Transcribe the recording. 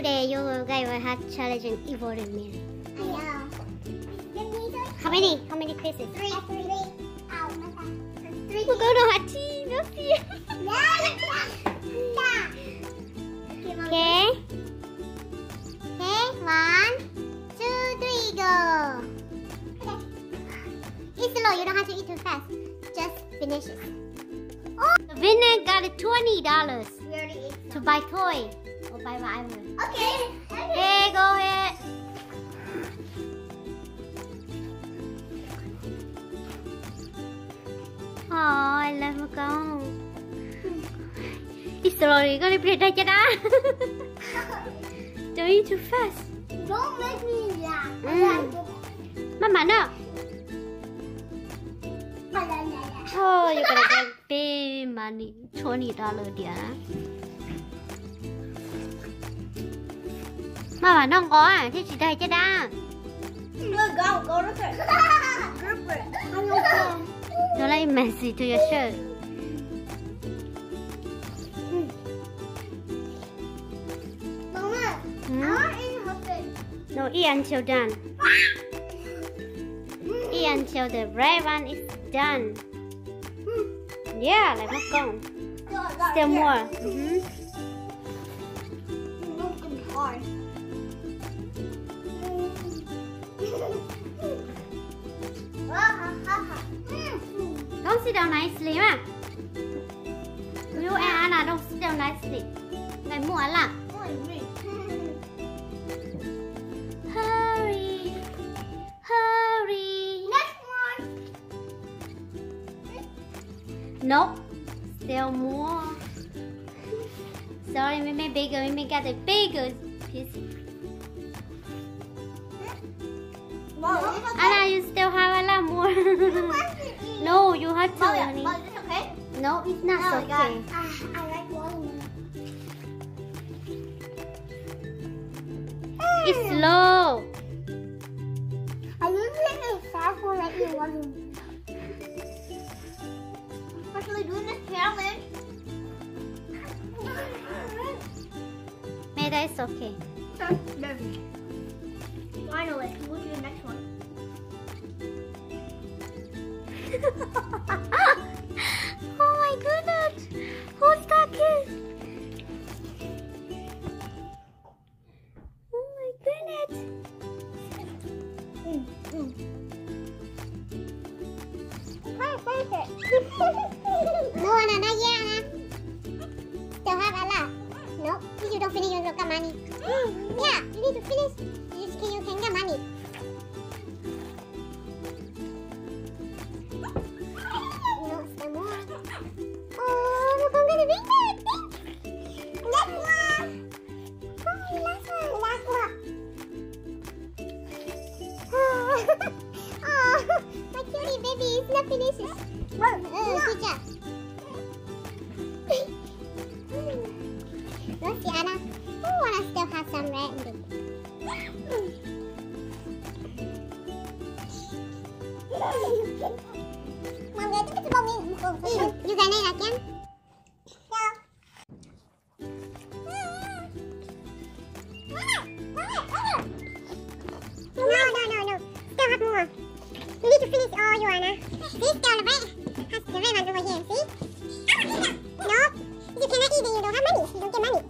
today you guys will have challenge and evolve me. I know. How many? How many pieces? Three. We're going to have tea. No fear. Okay. Okay. 1, 2, 3, go. Eat slow. You don't have to eat too fast. Just finish it. Oh, the winner got $20 We already ate. to buy toy or buy whatever. Okay. Okay, go ahead. Oh, I love my con. It's slowly gonna play that jada. Don't eat too fast. Don't make me laugh. Mama, no. Oh, you're gonna get big money. $20 dear. Mama, không có à? Thế chị đây chứ đã. Go, look at it. Don't let it messy to your shirt. Mama, I want to eat muffin. No, eat until done. Eat until the red one is done. Yeah, like what's gone. Still more. Hard. Don't sit down nicely mà. You and Anna don't sit down nicely. Ngày mua là. Hurry, hurry. Next one. Nope, still more. Sorry, we made bigger. We got the bigger piece. Anna, you still have a lot more. No, you have to, honey. Is this okay? No, it's not okay. I like watermelon. It's slow. I usually eat fast when I eat watermelon. Especially doing this challenge. Maybe it's okay. Finally, we'll do the next one. Oh my goodness! Who's that kid? Oh my goodness! No, Anna, not yet, Anna. Still have a lot. No, if you don't finish, you don't get money. Yeah, you need to finish. You can get money. No, still more. Oh, look, I'm gonna make it. Next one. Oh, last one. Last one. Oh, my cutie baby is not finished. Good job. Let's see, Anna. Oh, Anna still has some red in it. Mọi người thích cái bông đi. You can eat again? No. Still have more. You need to finish all, Joanna. See, still the red. Has the red one over here, see? No. If you cannot eat, then you don't have money. You don't get money.